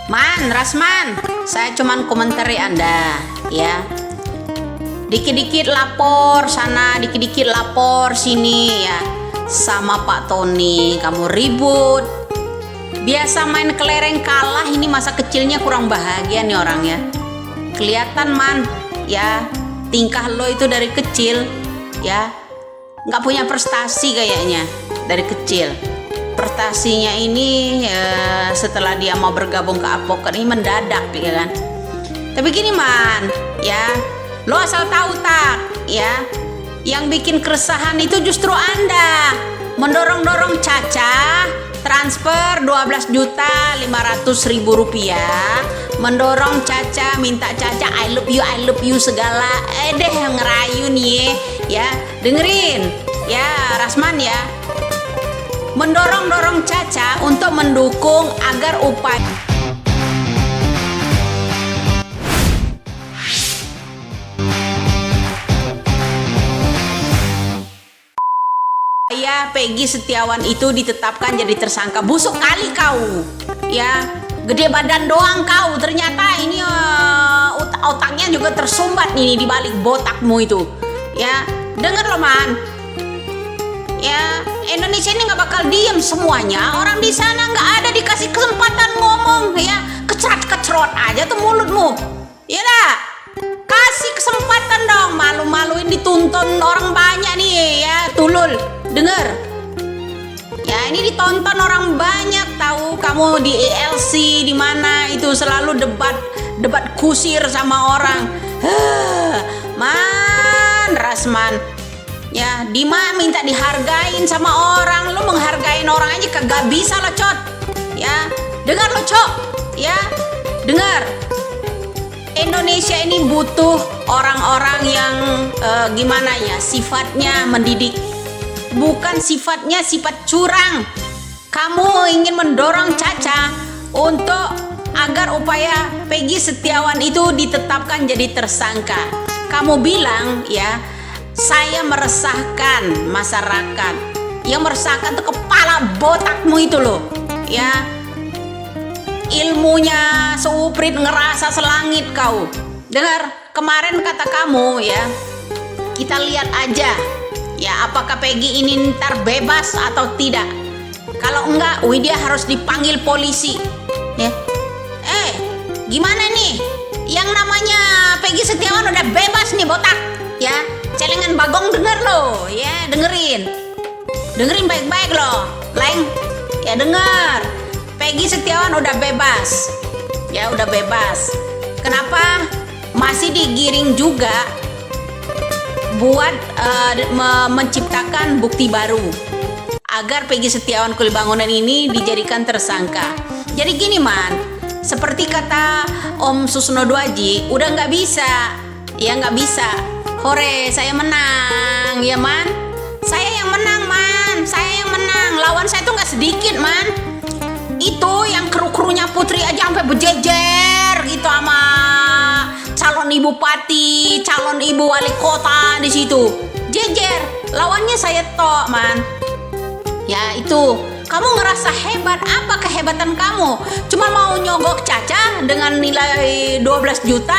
Man, Rasman, saya cuman komentari Anda, ya. Dikit-dikit lapor sana, dikit-dikit lapor sini, ya. Sama Pak Tony, kamu ribut. Biasa main kelereng kalah, ini masa kecilnya kurang bahagia nih orangnya. Kelihatan, Man, ya. Tingkah lo itu dari kecil, ya. Nggak punya prestasi kayaknya, dari kecil. Prestasinya ini setelah dia mau bergabung ke advokat ini mendadak, ya kan. Tapi gini, Man, ya, lo asal tahu tak, ya, yang bikin keresahan itu justru Anda mendorong-dorong Caca transfer 12.500.000 rupiah, mendorong Caca, minta Caca I love you segala, deh ngerayu nih, ya, dengerin, ya, Rasman, ya. Mendorong-dorong Caca untuk mendukung agar upaya Peggy Setiawan itu ditetapkan jadi tersangka. Busuk kali kau, ya, gede badan doang kau, ternyata ini otaknya juga tersumbat nih di balik botakmu itu, ya. Dengar lo, Man, ya, Indonesia ini nggak bakal diem semuanya. Orang di sana nggak ada dikasih kesempatan ngomong, ya, kecerat-kecerot aja tuh mulutmu, ya dah. Kasih kesempatan dong, malu-maluin ditonton orang banyak nih, ya, Tulul, denger, ya, ini ditonton orang banyak, tahu kamu di ELC di mana itu selalu debat kusir sama orang. Man, Rasman, ya, Dima minta dihargain sama orang, lu menghargain orang aja kagak bisa lo, Cot, ya. Dengar lo, Cok, ya, dengar. Indonesia ini butuh orang-orang yang gimana ya, sifatnya mendidik, bukan sifatnya sifat curang. Kamu ingin mendorong Caca untuk agar upaya Peggy Setiawan itu ditetapkan jadi tersangka. Kamu bilang, ya, saya meresahkan masyarakat. Yang meresahkan tuh kepala botakmu itu loh, ya. Ilmunya seuprit ngerasa selangit kau. Dengar, kemarin kata kamu, ya, kita lihat aja, ya, apakah Peggy ini ntar bebas atau tidak. Kalau enggak, Widya harus dipanggil polisi, ya. Gimana nih? Yang namanya Peggy Setiawan udah bebas nih, botak, ya. Celengan Bagong denger lo, ya, dengerin baik-baik lo, Leng, ya, denger. Peggy Setiawan udah bebas, ya, udah bebas. Kenapa masih digiring juga buat menciptakan bukti baru agar Peggy Setiawan Kulibangunan ini dijadikan tersangka? Jadi gini, Man, seperti kata Om Susno Dwaji, udah nggak bisa, ya, nggak bisa. Hore, saya menang, ya, Man. Saya yang menang, Man. Saya yang menang. Lawan saya tuh nggak sedikit, Man. Itu yang kru-krunya Putri aja sampai berjejer gitu sama calon ibu bupati, calon ibu wali kota di situ. Jejer. Lawannya saya tok, Man. Ya, itu. Kamu ngerasa hebat. Apa kehebatan kamu? Cuma mau nyogok Caca dengan nilai 12 juta,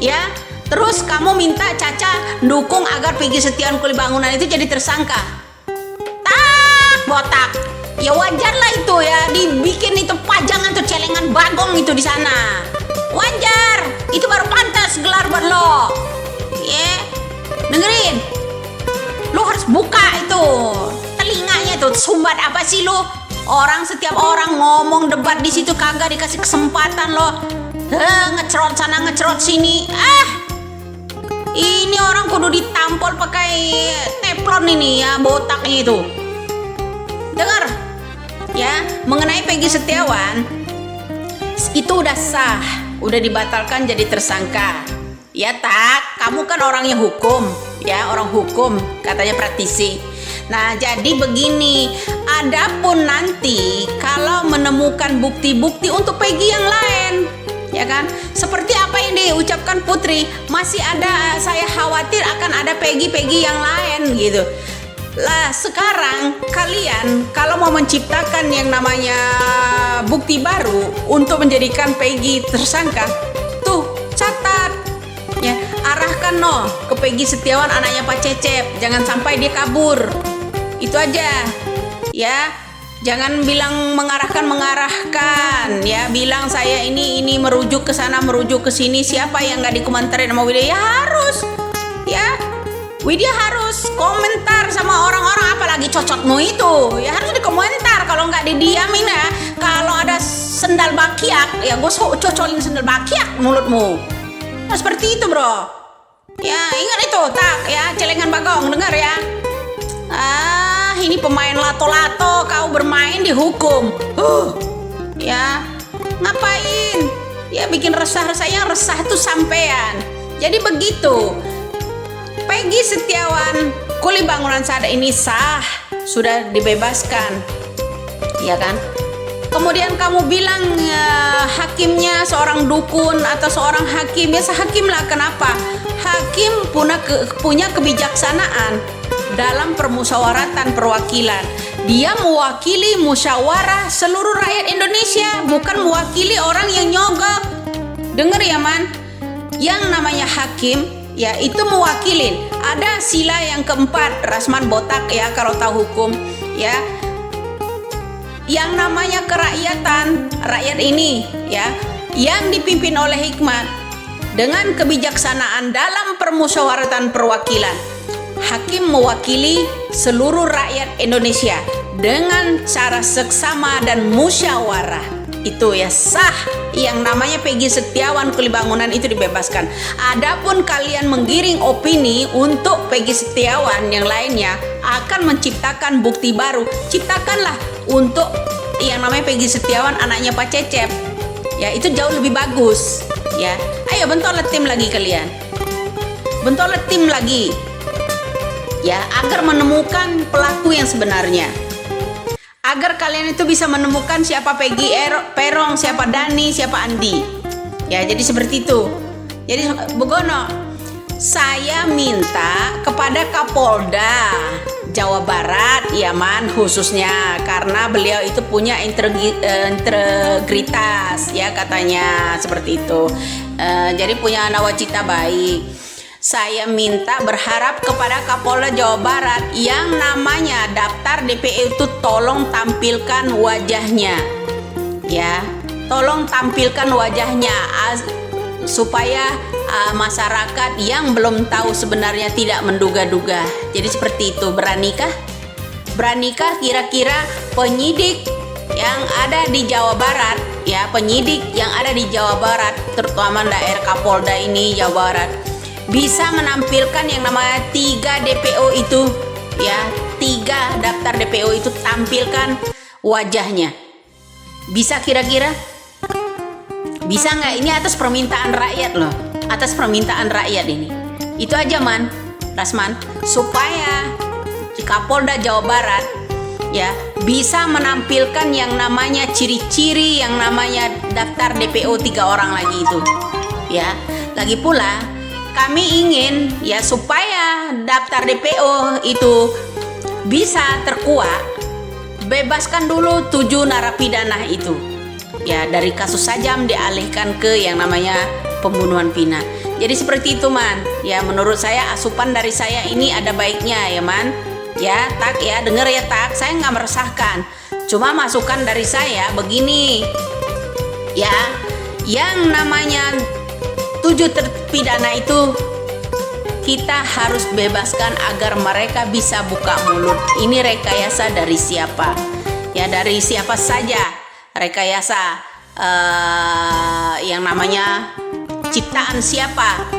ya. Terus kamu minta Caca dukung agar Peggy Setiawan Kulibangunan itu jadi tersangka. Tak, botak. Ya wajar lah itu, ya, dibikin itu pajangan tuh celengan Bagong itu di sana. Wajar, itu baru pantas gelar buat lo. Ya, dengerin. Lo harus buka itu telinganya tuh, sumbat apa sih lo? Setiap orang ngomong debat di situ kagak dikasih kesempatan lo. Ngecerot sana ngecerot sini. Ini orang kudu ditampol pakai teflon ini, ya, botaknya itu. Dengar, ya, mengenai Peggy Setiawan itu udah sah, udah dibatalkan jadi tersangka, ya, tak. Kamu kan orangnya hukum, ya, orang hukum, katanya praktisi. Nah, jadi begini, adapun nanti kalau menemukan bukti-bukti untuk Peggy yang lain, ya kan, seperti apa yang diucapkan Putri, masih ada, saya khawatir akan ada Peggy yang lain gitu. Lah sekarang kalian kalau mau menciptakan yang namanya bukti baru untuk menjadikan Peggy tersangka, tuh catat ya, arahkan ke Peggy Setiawan anaknya Pak Cecep, jangan sampai dia kabur. Itu aja ya. Jangan bilang mengarahkan ya, bilang saya ini merujuk ke sana merujuk ke sini. Siapa yang nggak dikomentarin sama Widya? Ya harus ya, Widya harus komentar sama orang-orang, apalagi cocokmu itu ya harus dikomentar. Kalau nggak didiamin ya, kalau ada sendal bakiak ya gue cocolin sendal bakiak mulutmu. Nah seperti itu bro ya, ingat itu tak ya, celengan Bagong, dengar ya. Ini pemain lato-lato, kau bermain dihukum. Ya ngapain ya, bikin resah-resah. Yang resah tuh sampean. Jadi begitu, Peggy Setiawan kuli bangunan saat ini sah, sudah dibebaskan ya kan. Kemudian kamu bilang hakimnya seorang dukun atau seorang hakim, ya sehakim lah. Kenapa? Hakim punya kebijaksanaan dalam permusyawaratan perwakilan. Dia mewakili musyawarah seluruh rakyat Indonesia, bukan mewakili orang yang nyogok. Dengar ya man, yang namanya hakim ya itu mewakilin. Ada sila yang keempat, Rasman Botak ya kalau tahu hukum ya, yang namanya kerakyatan, rakyat ini ya, yang dipimpin oleh hikmat dengan kebijaksanaan dalam permusyawaratan perwakilan. Hakim mewakili seluruh rakyat Indonesia dengan cara seksama dan musyawarah. Itu ya sah. Yang namanya Peggy Setiawan kuli bangunan itu dibebaskan. Adapun kalian menggiring opini untuk Peggy Setiawan yang lainnya akan menciptakan bukti baru, ciptakanlah untuk yang namanya Peggy Setiawan anaknya Pak Cecep ya, itu jauh lebih bagus ya. Ayo bentolah tim lagi kalian, bentolah tim lagi ya, agar menemukan pelaku yang sebenarnya, agar kalian itu bisa menemukan siapa Peggy Perong, siapa Dani, siapa Andi ya. Jadi seperti itu. Jadi Begono, saya minta kepada Kapolda Jawa Barat ya man, khususnya karena beliau itu punya integritas ya katanya seperti itu, jadi punya nawacita baik. Saya minta berharap kepada Kapolda Jawa Barat yang namanya daftar DPO itu tolong tampilkan wajahnya ya, tolong tampilkan wajahnya supaya masyarakat yang belum tahu sebenarnya tidak menduga-duga. Jadi seperti itu. Beranikah kira-kira penyidik yang ada di Jawa Barat ya, penyidik yang ada di Jawa Barat terutama daerah Kapolda ini Jawa Barat bisa menampilkan yang namanya 3 DPO itu ya, 3 daftar DPO itu tampilkan wajahnya. Bisa kira-kira? Bisa nggak? Ini atas permintaan rakyat loh, atas permintaan rakyat ini. Itu aja man, Rasman, supaya Kapolda Jawa Barat ya bisa menampilkan yang namanya ciri-ciri yang namanya daftar DPO 3 orang lagi itu ya. Lagi pula kami ingin ya supaya daftar DPO itu bisa terkuat, bebaskan dulu 7 narapidana itu ya, dari kasus Sajam dialihkan ke yang namanya pembunuhan Vina. Jadi seperti itu man ya, menurut saya asupan dari saya ini ada baiknya ya man ya. Tak ya, denger ya tak, saya nggak meresahkan, cuma masukan dari saya begini ya, yang namanya 7 terpidana itu kita harus bebaskan agar mereka bisa buka mulut. Ini rekayasa dari siapa ya, dari siapa saja rekayasa yang namanya ciptaan siapa,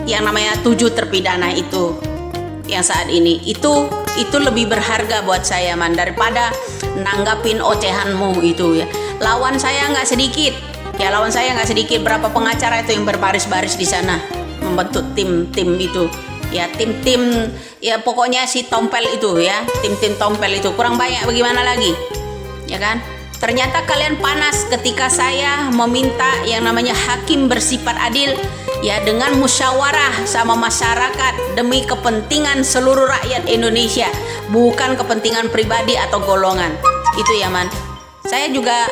yang namanya 7 terpidana itu yang saat ini itu lebih berharga buat saya man daripada nanggapin ocehanmu itu ya. Lawan saya nggak sedikit ya, lawan saya nggak sedikit. Berapa pengacara itu yang berbaris-baris di sana membentuk tim-tim itu ya, tim-tim ya, pokoknya si tompel itu ya, tim-tim tompel itu kurang banyak bagaimana lagi ya kan. Ternyata kalian panas ketika saya meminta yang namanya hakim bersifat adil ya dengan musyawarah sama masyarakat demi kepentingan seluruh rakyat Indonesia, bukan kepentingan pribadi atau golongan. Itu ya Man. Saya juga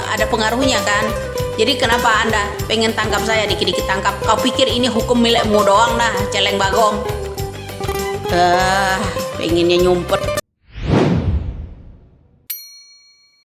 ada pengaruhnya kan. Jadi kenapa Anda pengen tangkap saya, dikit-dikit tangkap? Kau pikir ini hukum milikmu doang dah, celeng bagong. Pengennya nyumpet.